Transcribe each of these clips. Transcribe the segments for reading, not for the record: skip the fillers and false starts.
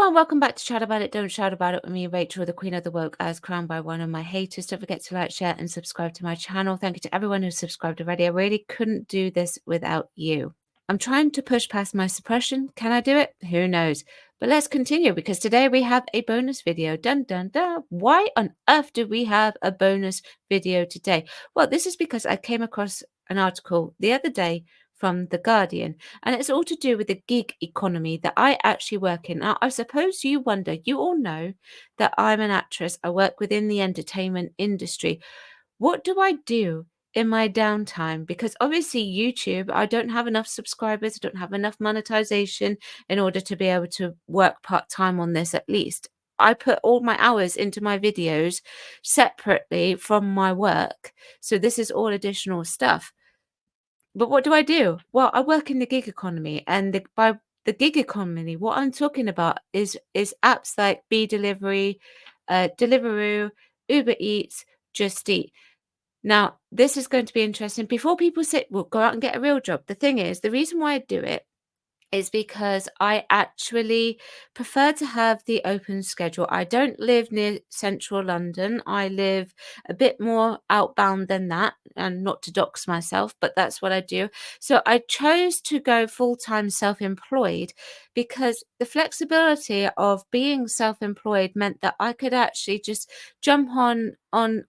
Hello and welcome back to Chat About It, Don't Shout About It with me, Rachel, the Queen of the Woke, as crowned by one of my haters. Don't forget to like, share, and subscribe to my channel. Thank you to everyone who's subscribed already. I really couldn't do this without you. I'm trying to push past my suppression. Can I do it? Who knows? But let's continue because today we have a bonus video. Dun dun dun. Why on earth do we have a bonus video today? Well, this is because I came across an article the other day from The Guardian, and it's all to do with the gig economy that I actually work in. Now, I suppose you wonder, you all know that I'm an actress. I work within the entertainment industry. What do I do in my downtime? Because obviously YouTube, I don't have enough subscribers, I don't have enough monetization in order to be able to work part-time on this at least. I put all my hours into my videos separately from my work. So this is all additional stuff. But what do I do? Well, I work in the gig economy, and by the gig economy, what I'm talking about is apps like Delivery, Deliveroo, Uber Eats, Just Eat. Now, this is going to be interesting. Before people say, "Well, go out and get a real job," the thing is, the reason why I do it is because I actually prefer to have the open schedule. I don't live near central London. I live a bit more outbound than that, and not to dox myself, but that's what I do. So I chose to go full-time self-employed because the flexibility of being self-employed meant that I could actually just jump on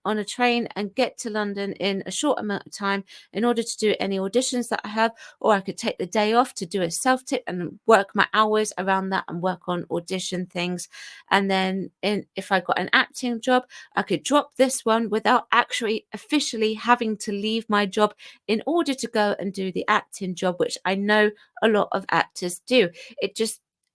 a train and get to London in a short amount of time in order to do any auditions that I have, or I could take the day off to do a self-tip and work my hours around that and work on audition things. And then if I got an acting job, I could drop this one without actually officially having to leave my job in order to go and do the acting job, which I know a lot of actors do.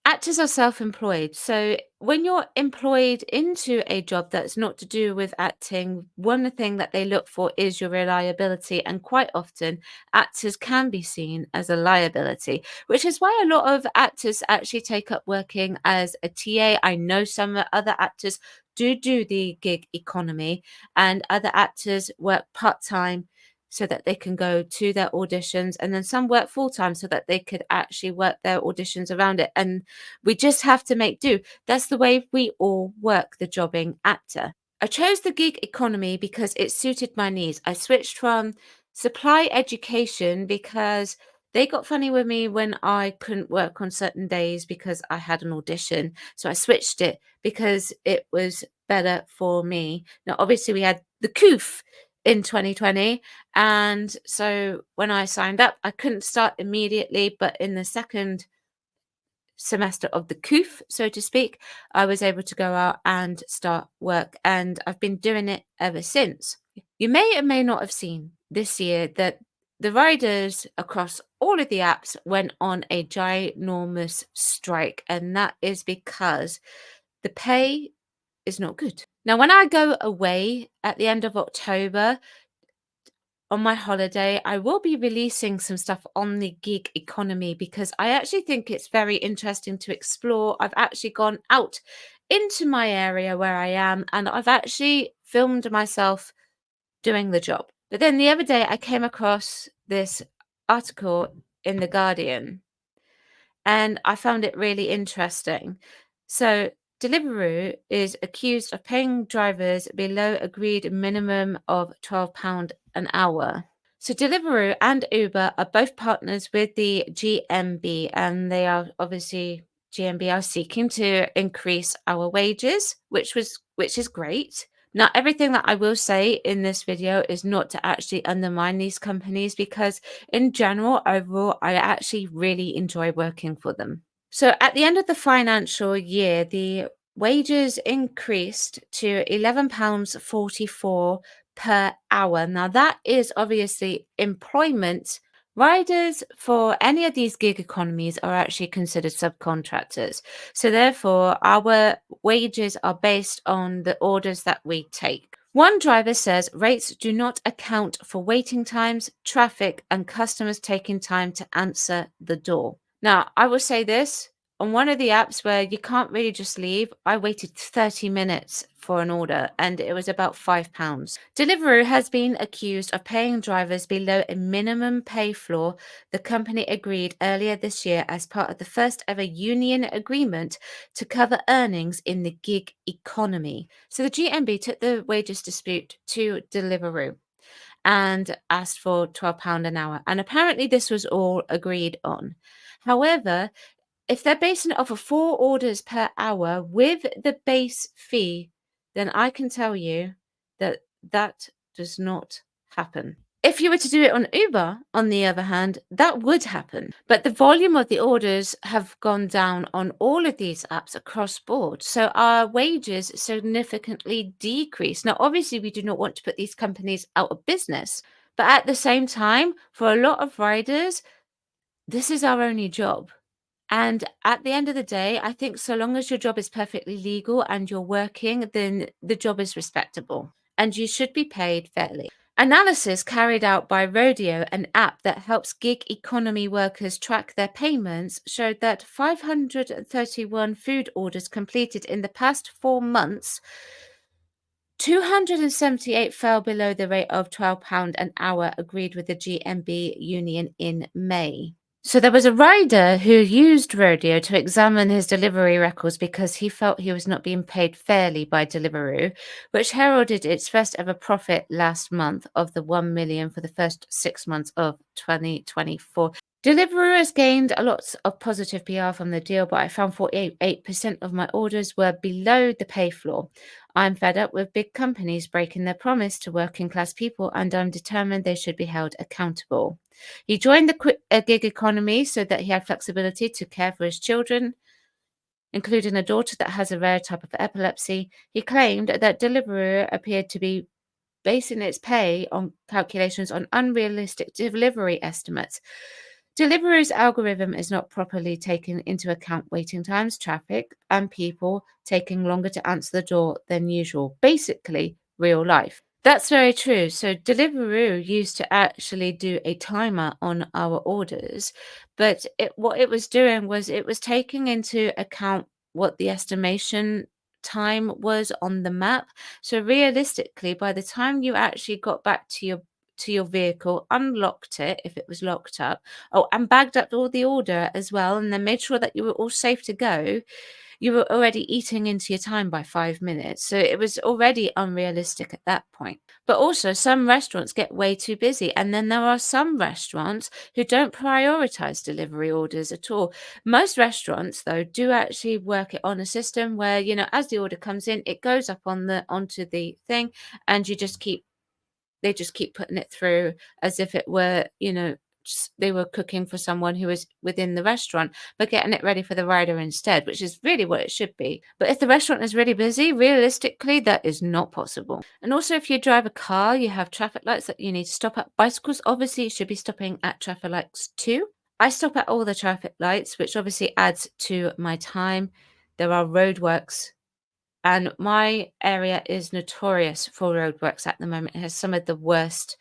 Actors are self-employed. So when you're employed into a job that's not to do with acting, one thing that they look for is your reliability. And quite often, actors can be seen as a liability, which is why a lot of actors actually take up working as a TA. I know some other actors do the gig economy, and other actors work part-time so that they can go to their auditions, and then some work full-time so that they could actually work their auditions around it. And we just have to make do. That's the way we all work the jobbing actor. I chose the gig economy because it suited my needs. I switched from supply education because they got funny with me when I couldn't work on certain days because I had an audition. So I switched it because it was better for me. Now, obviously, we had the coof in 2020, and so when I signed up, I couldn't start immediately, but in the second semester of the coof, so to speak, I was able to go out and start work, and I've been doing it ever since. You may or may not have seen this year that the riders across all of the apps went on a ginormous strike, and that is because the pay is not good. Now, when I go away at the end of October on my holiday, I will be releasing some stuff on the gig economy because I actually think it's very interesting to explore. I've actually gone out into my area where I am, and I've actually filmed myself doing the job. But then the other day I came across this article in The Guardian, and I found it really interesting. So Deliveroo is accused of paying drivers below agreed minimum of £12 an hour. So Deliveroo and Uber are both partners with the GMB, and they are obviously GMB are seeking to increase our wages, which is great. Now, everything that I will say in this video is not to actually undermine these companies because in general, overall, I actually really enjoy working for them. So at the end of the financial year, the wages increased to £11.44 per hour. Now, that is obviously employment. Riders for any of these gig economies are actually considered subcontractors. So therefore, our wages are based on the orders that we take. One driver says rates do not account for waiting times, traffic, and customers taking time to answer the door. Now, I will say this, on one of the apps where you can't really just leave, I waited 30 minutes for an order and it was about £5. Deliveroo has been accused of paying drivers below a minimum pay floor the company agreed earlier this year as part of the first ever union agreement to cover earnings in the gig economy. So the GMB took the wages dispute to Deliveroo and asked for £12 an hour. And apparently this was all agreed on. However, if they're basing it off of 4 orders per hour with the base fee, then I can tell you that that does not happen. If you were to do it on Uber, on the other hand, that would happen. But the volume of the orders have gone down on all of these apps across board. So our wages significantly decrease. Now, obviously, we do not want to put these companies out of business. But at the same time, for a lot of riders, this is our only job. And at the end of the day, I think so long as your job is perfectly legal and you're working, then the job is respectable and you should be paid fairly. Analysis carried out by Rodeo, an app that helps gig economy workers track their payments, showed that 531 food orders completed in the past 4 months, 278 fell below the rate of £12 an hour agreed with the GMB union in May. So there was a rider who used Rodeo to examine his delivery records because he felt he was not being paid fairly by Deliveroo, which heralded its first ever profit last month of the 1 million for the first 6 months of 2024. Deliveroo has gained a lot of positive PR from the deal, but I found 48% of my orders were below the pay floor. I'm fed up with big companies breaking their promise to working class people, and I'm determined they should be held accountable. He joined the gig economy so that he had flexibility to care for his children, including a daughter that has a rare type of epilepsy. He claimed that Deliveroo appeared to be basing its pay on calculations on unrealistic delivery estimates. Deliveroo's algorithm is not properly taking into account waiting times, traffic, and people taking longer to answer the door than usual. Basically, real life. That's very true. So Deliveroo used to actually do a timer on our orders, but what it was doing was it was taking into account what the estimation time was on the map. So realistically, by the time you actually got back to your vehicle, unlocked it if it was locked up, and bagged up all the order as well, and then made sure that you were all safe to go, you were already eating into your time by 5 minutes. So it was already unrealistic at that point. But also, some restaurants get way too busy. And then there are some restaurants who don't prioritize delivery orders at all. Most restaurants, though, do actually work it on a system where, as the order comes in, it goes up onto the thing, and they just keep putting it through as if it were, they were cooking for someone who was within the restaurant, but getting it ready for the rider instead, which is really what it should be. But if the restaurant is really busy, realistically, that is not possible. And also, if you drive a car, you have traffic lights that you need to stop at. Bicycles obviously should be stopping at traffic lights too. I stop at all the traffic lights, which obviously adds to my time. There are roadworks, and my area is notorious for roadworks at the moment. It has some of the worst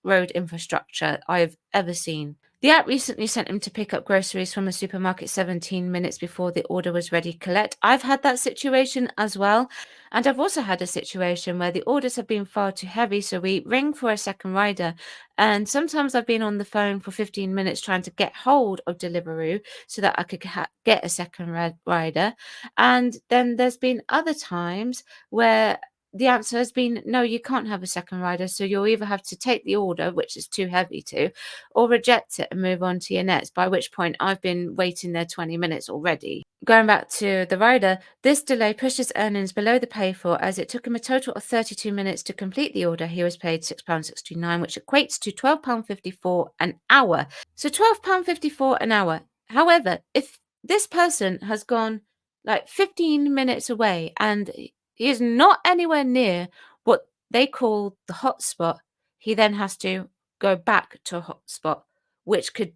road infrastructure I've ever seen. The app recently sent him to pick up groceries from a supermarket 17 minutes before the order was ready to collect. I've had that situation as well. And I've also had a situation where the orders have been far too heavy, so we ring for a second rider. And sometimes I've been on the phone for 15 minutes trying to get hold of Deliveroo so that I could get a second rider. And then there's been other times where the answer has been, no, you can't have a second rider. So you'll either have to take the order, which is too heavy to, or reject it and move on to your next, by which point I've been waiting there 20 minutes already. Going back to the rider, this delay pushed his earnings below the pay for, as it took him a total of 32 minutes to complete the order. He was paid £6.69, which equates to £12.54 an hour. So £12.54 an hour. However, if this person has gone like 15 minutes away and he is not anywhere near what they call the hotspot, he then has to go back to a hotspot, which could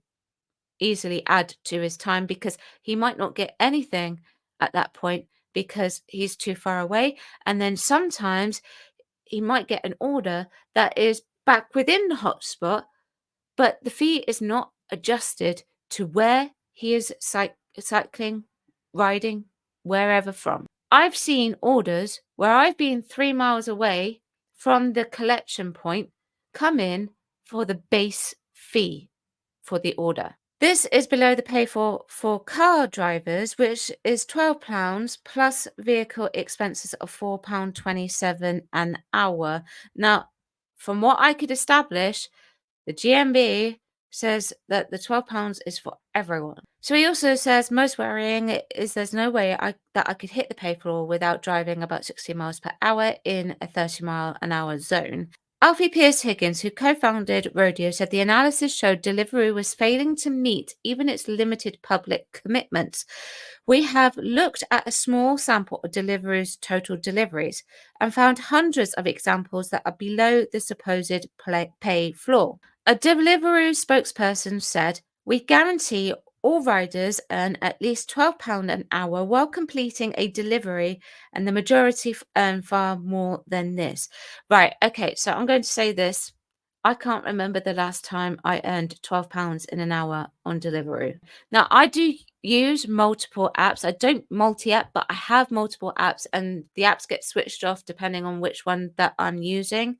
easily add to his time because he might not get anything at that point because he's too far away. And then sometimes he might get an order that is back within the hotspot, but the fee is not adjusted to where he is cycling, riding, wherever from. I've seen orders where I've been 3 miles away from the collection point come in for the base fee for the order. This is below the pay for car drivers, which is £12 plus vehicle expenses of £4.27 an hour. Now, from what I could establish, the GMB says that the £12 is for everyone. So he also says most worrying is there's no way that I could hit the pay floor without driving about 60 miles per hour in a 30-mile-an-hour zone. Alfie Pierce Higgins, who co-founded Rodeo, said the analysis showed Deliveroo was failing to meet even its limited public commitments. We have looked at a small sample of Deliveroo's total deliveries and found hundreds of examples that are below the supposed pay floor. A Deliveroo spokesperson said, "We guarantee all riders earn at least £12 an hour while completing a delivery, and the majority earn far more than this." Right, okay, so I'm going to say this. I can't remember the last time I earned £12 in an hour on Deliveroo. Now, I do use multiple apps. I don't multi-app, but I have multiple apps, and the apps get switched off depending on which one that I'm using.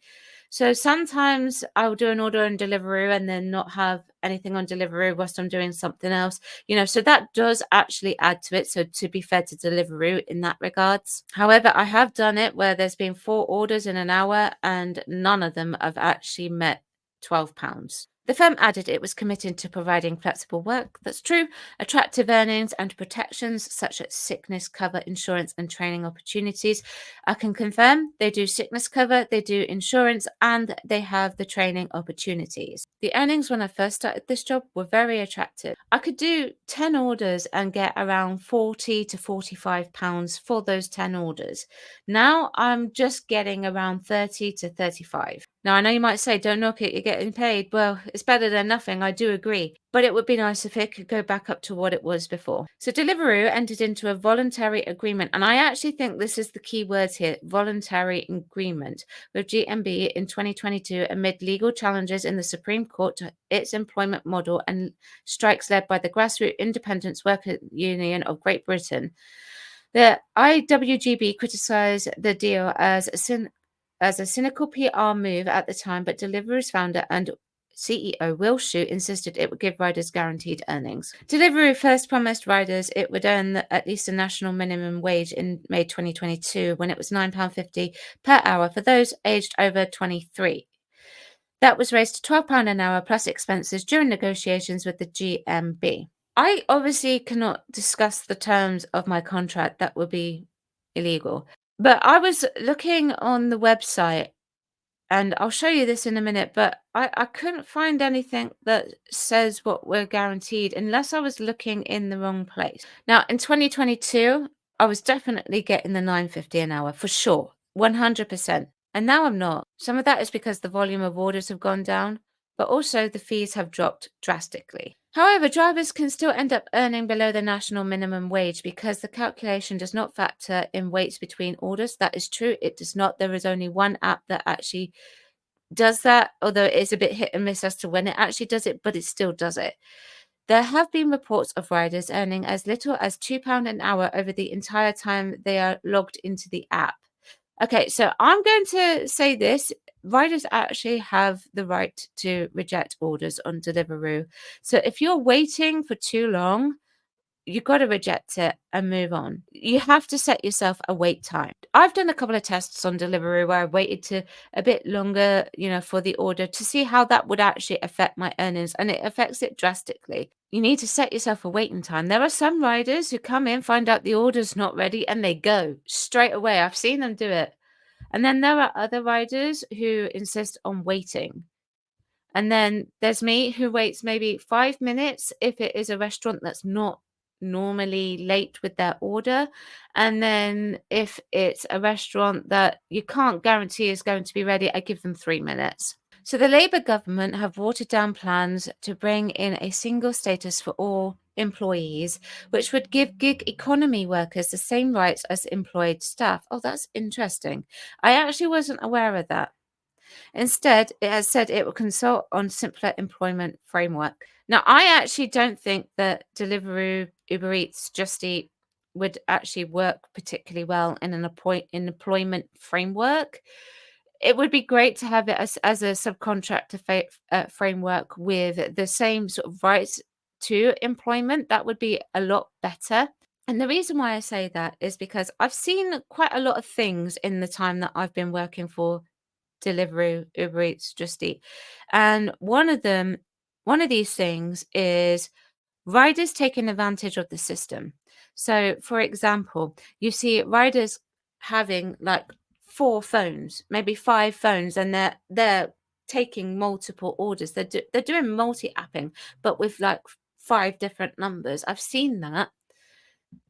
So sometimes I'll do an order on Deliveroo and then not have anything on Deliveroo whilst I'm doing something else, so that does actually add to it. So to be fair to Deliveroo in that regards. However, I have done it where there's been 4 orders in an hour and none of them have actually met £12. The firm added it was committed to providing flexible work that's true, attractive earnings, and protections such as sickness cover, insurance, and training opportunities. I can confirm they do sickness cover, they do insurance, and they have the training opportunities. The earnings when I first started this job were very attractive. I could do 10 orders and get around £40 to £45 for those 10 orders. Now I'm just getting around 30 to 35. Now, I know you might say, don't knock it, you're getting paid. Well, it's better than nothing. I do agree. But it would be nice if it could go back up to what it was before. So Deliveroo entered into a voluntary agreement. And I actually think this is the key words here, voluntary agreement, with GMB in 2022 amid legal challenges in the Supreme Court to its employment model and strikes led by the Grassroots Independent Workers Union of Great Britain. The IWGB criticised the deal as a cynical PR move at the time, but Deliveroo's founder and CEO Will Shute insisted it would give riders guaranteed earnings. Deliveroo first promised riders it would earn at least a national minimum wage in May 2022 when it was £9.50 per hour for those aged over 23. That was raised to £12 an hour plus expenses during negotiations with the GMB. I obviously cannot discuss the terms of my contract. That would be illegal. But I was looking on the website, and I'll show you this in a minute, but I couldn't find anything that says what we're guaranteed unless I was looking in the wrong place. Now, in 2022, I was definitely getting the £9.50 an hour for sure, 100%. And now I'm not. Some of that is because the volume of orders have gone down, but also the fees have dropped drastically. However, drivers can still end up earning below the national minimum wage because the calculation does not factor in waits between orders. That is true. It does not. There is only one app that actually does that, although it's a bit hit and miss as to when it actually does it, but it still does it. There have been reports of riders earning as little as £2 an hour over the entire time they are logged into the app. Okay, so I'm going to say this. Riders actually have the right to reject orders on Deliveroo. So if you're waiting for too long, you've got to reject it and move on. You have to set yourself a wait time. I've done a couple of tests on Deliveroo where I waited to a bit longer, for the order to see how that would actually affect my earnings, and it affects it drastically. You need to set yourself a waiting time. There are some riders who come in, find out the order's not ready, and they go straight away. I've seen them do it. And then there are other riders who insist on waiting. And then there's me who waits maybe 5 minutes if it is a restaurant that's not normally late with their order. And then if it's a restaurant that you can't guarantee is going to be ready, I give them 3 minutes. So the Labour government have watered down plans to bring in a single status for all employees, which would give gig economy workers the same rights as employed staff. Oh, that's interesting. I actually wasn't aware of that. Instead, it has said it will consult on simpler employment framework. Now, I actually don't think that Deliveroo, Uber Eats, Just Eat would actually work particularly well in an employment framework. It would be great to have it as a subcontractor framework with the same sort of rights to employment. That would be a lot better. And the reason why I say that is because I've seen quite a lot of things in the time that I've been working for Deliveroo, Uber Eats, Just Eat. And one of these things is riders taking advantage of the system. So, for example, you see riders having like 4 phones, maybe 5 phones, and they're taking multiple orders. They're doing multi-apping, but with like 5 different numbers. I've seen that.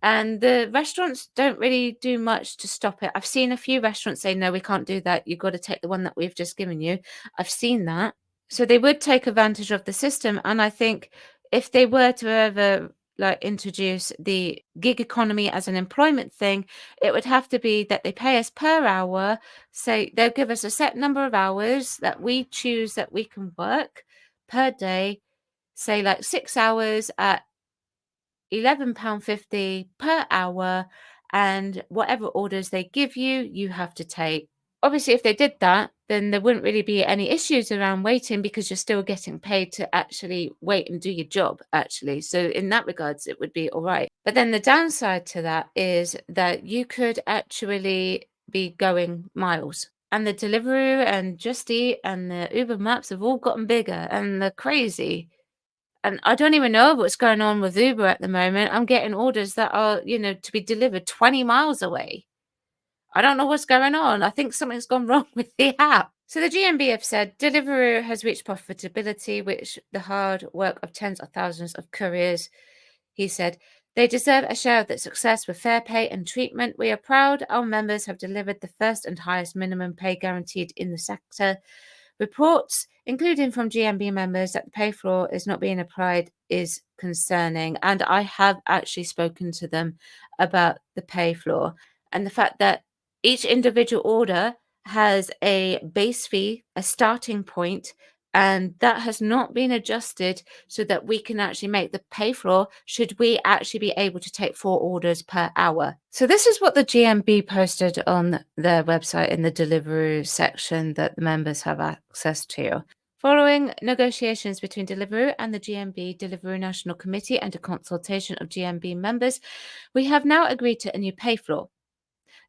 And the restaurants don't really do much to stop it. I've seen a few restaurants say, no, we can't do that. You've got to take the one that we've just given you. I've seen that. So they would take advantage of the system. And I think if they were to ever like introduce the gig economy as an employment thing, it would have to be that they pay us per hour. Say they'll give us a set number of hours that we choose that we can work per day, say like 6 hours at £11.50 per hour, and whatever orders they give you, you have to take. Obviously, if they did that, then there wouldn't really be any issues around waiting because you're still getting paid to actually wait and do your job, actually. So, in that regards, it would be all right. But then the downside to that is that you could actually be going miles. And the Deliveroo and Just Eat and the Uber Maps have all gotten bigger and they're crazy. And I don't even know what's going on with Uber at the moment. I'm getting orders that are, to be delivered 20 miles away. I don't know what's going on. I think something's gone wrong with the app. So the GMB have said Deliveroo has reached profitability, which the hard work of tens of thousands of couriers, he said, they deserve a share of that success with fair pay and treatment. We are proud our members have delivered the first and highest minimum pay guaranteed in the sector. Reports, including from GMB members, that the pay floor is not being applied is concerning. And I have actually spoken to them about the pay floor and the fact that each individual order has a base fee, a starting point, and that has not been adjusted so that we can actually make the pay floor should we actually be able to take 4 orders per hour. So this is what the GMB posted on their website in the Deliveroo section that the members have access to. Following negotiations between Deliveroo and the GMB Deliveroo National Committee and a consultation of GMB members, we have now agreed to a new pay floor.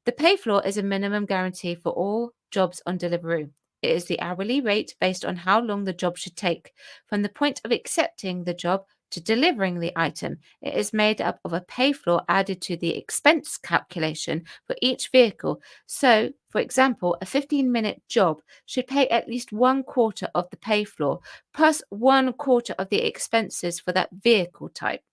The pay floor is a minimum guarantee for all jobs on Deliveroo. It is the hourly rate based on how long the job should take, from the point of accepting the job to delivering the item. It is made up of a pay floor added to the expense calculation for each vehicle. So, for example, a 15-minute job should pay at least 1/4 of the pay floor, plus 1/4 of the expenses for that vehicle type.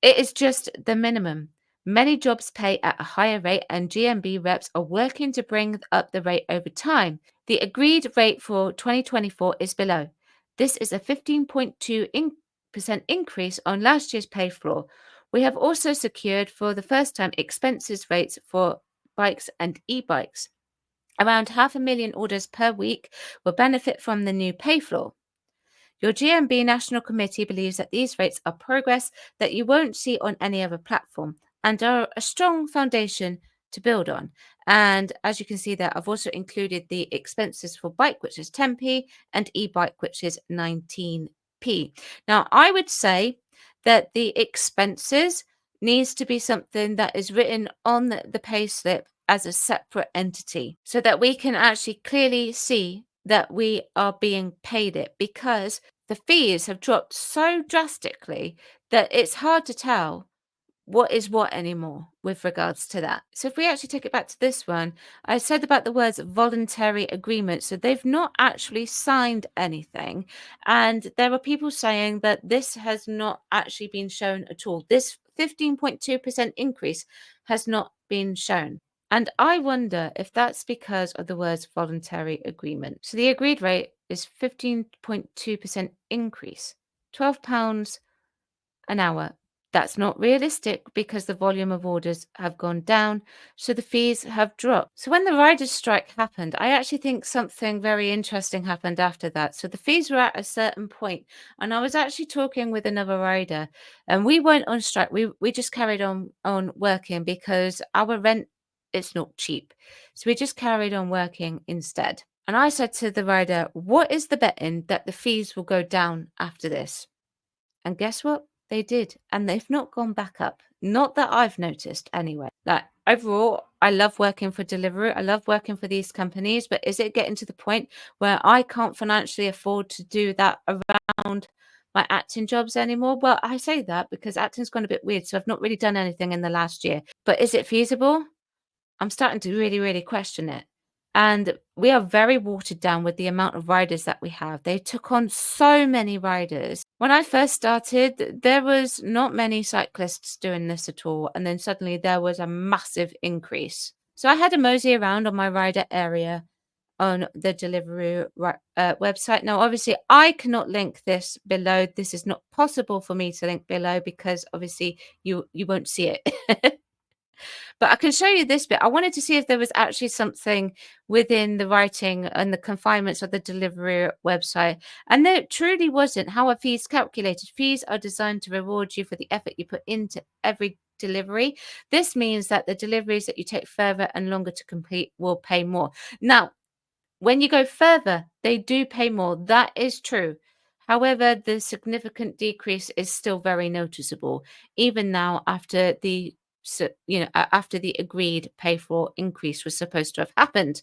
It is just the minimum. Many jobs pay at a higher rate, and GMB reps are working to bring up the rate over time. The agreed rate for 2024 is below. This is a 15.2% increase on last year's pay floor. We have also secured for the first time expenses rates for bikes and e-bikes. Around 500,000 orders per week will benefit from the new pay floor. Your GMB National Committee believes that these rates are progress that you won't see on any other platform and are a strong foundation to build on. And as you can see there, I've also included the expenses for bike, which is 10p, and e-bike, which is 19p. Now, I would say that the expenses needs to be something that is written on the pay slip as a separate entity so that we can actually clearly see that we are being paid it, because the fees have dropped so drastically that it's hard to tell what is what anymore with regards to that. So if we actually take it back to this one, I said about the words voluntary agreement. So they've not actually signed anything. And there are people saying that this has not actually been shown at all. This 15.2% increase has not been shown. And I wonder if that's because of the words voluntary agreement. So the agreed rate is 15.2% increase, £12 an hour. That's not realistic because the volume of orders have gone down, so the fees have dropped. So when the riders' strike happened, I actually think something very interesting happened after that. So the fees were at a certain point, and I was actually talking with another rider, and we weren't on strike. We just carried on working because our rent it's not cheap. So we just carried on working instead. And I said to the rider, "What is the betting that the fees will go down after this?" And guess what? They did, and they've not gone back up. Not that I've noticed anyway. Like overall, I love working for Deliveroo. I love working for these companies, but is it getting to the point where I can't financially afford to do that around my acting jobs anymore? Well, I say that because acting's gone a bit weird, so I've not really done anything in the last year. But is it feasible? I'm starting to really, really question it. And we are very watered down with the amount of riders that we have. They took on so many riders. When I first started, there was not many cyclists doing this at all. And then suddenly there was a massive increase. So I had a mosey around on my rider area on the Deliveroo website. Now, obviously, I cannot link this below. This is not possible for me to link below because obviously you won't see it. But I can show you this bit. I wanted to see if there was actually something within the writing and the confinements of the delivery website. And there truly wasn't. How are fees calculated? Fees are designed to reward you for the effort you put into every delivery. This means that the deliveries that you take further and longer to complete will pay more. Now, when you go further, they do pay more. That is true. However, the significant decrease is still very noticeable, even now after after the agreed pay for increase was supposed to have happened.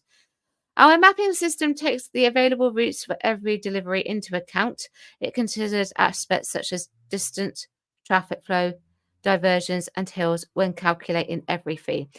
Our mapping system takes the available routes for every delivery into account. It considers aspects such as distance, traffic flow, diversions, and hills when calculating every fee.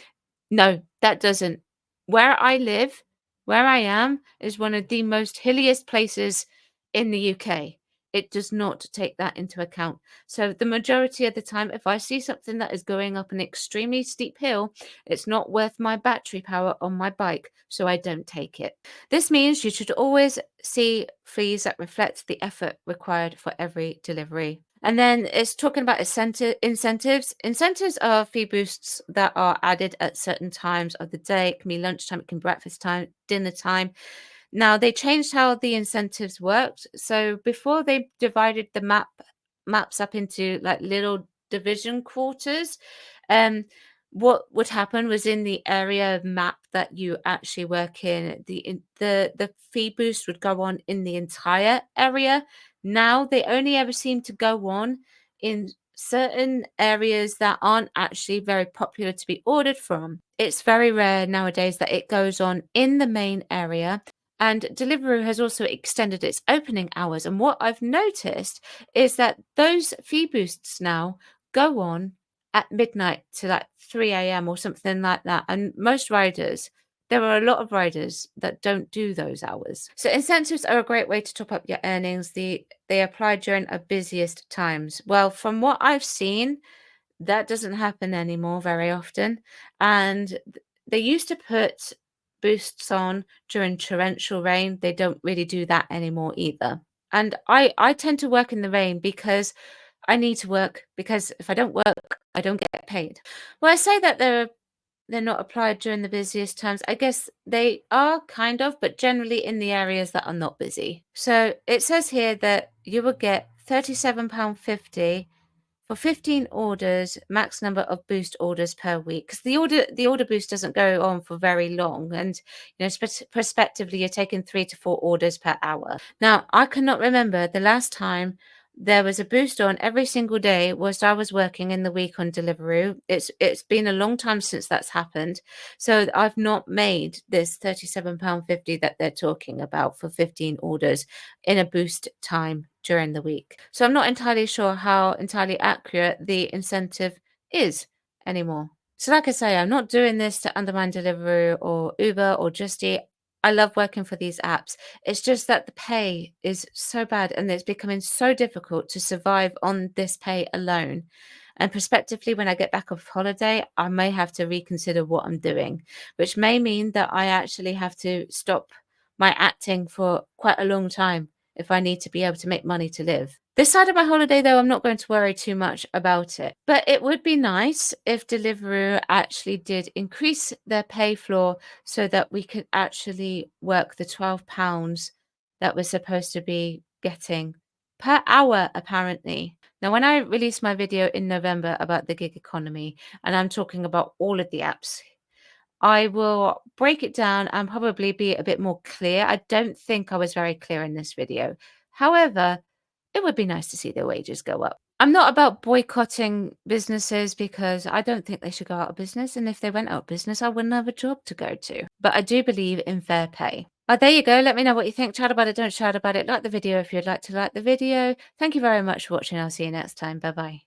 No, that doesn't. Where I live, where I am, is one of the most hilliest places in the UK. It does not take that into account. So the majority of the time, if I see something that is going up an extremely steep hill, it's not worth my battery power on my bike, so I don't take it. This means you should always see fees that reflect the effort required for every delivery. And then it's talking about incentives. Incentives are fee boosts that are added at certain times of the day. It can be lunchtime, it can be breakfast time, dinner time. Now they changed how the incentives worked. So before they divided the maps up into like little division quarters, um, what would happen was in the area map that you actually work in, the fee boost would go on in the entire area. Now they only ever seem to go on in certain areas that aren't actually very popular to be ordered from. It's very rare nowadays that it goes on in the main area. And Deliveroo has also extended its opening hours. And what I've noticed is that those fee boosts now go on at midnight to like 3 a.m. or something like that. And most riders, there are a lot of riders that don't do those hours. So incentives are a great way to top up your earnings. They apply during our busiest times. Well, from what I've seen, that doesn't happen anymore very often. And they used to put boosts on during torrential rain. They don't really do that anymore either. And I tend to work in the rain because I need to work, because if I don't work, I don't get paid. Well, I say that they're not applied during the busiest times. I guess they are kind of, but generally in the areas that are not busy. So it says here that you will get £37.50 for 15 orders, max number of boost orders per week. Because the order boost doesn't go on for very long, and prospectively you're taking 3 to 4 orders per hour. Now, I cannot remember the last time there was a boost on every single day whilst I was working in the week on Deliveroo. It's been a long time since that's happened. So I've not made this £37.50 that they're talking about for 15 orders in a boost time during the week. So I'm not entirely sure how entirely accurate the incentive is anymore. So like I say, I'm not doing this to undermine Deliveroo or Uber or Just Eat. I love working for these apps. It's just that the pay is so bad and it's becoming so difficult to survive on this pay alone. And prospectively, when I get back off holiday, I may have to reconsider what I'm doing, which may mean that I actually have to stop my acting for quite a long time if I need to be able to make money to live. This side of my holiday, though, I'm not going to worry too much about it. But it would be nice if Deliveroo actually did increase their pay floor so that we could actually work the £12 that we're supposed to be getting per hour, apparently. Now, when I released my video in November about the gig economy, and I'm talking about all of the apps, I will break it down and probably be a bit more clear. I don't think I was very clear in this video. However, it would be nice to see their wages go up. I'm not about boycotting businesses because I don't think they should go out of business. And if they went out of business, I wouldn't have a job to go to. But I do believe in fair pay. There you go. Let me know what you think. Chat about it. Don't shout about it. Like the video if you'd like to like the video. Thank you very much for watching. I'll see you next time. Bye-bye.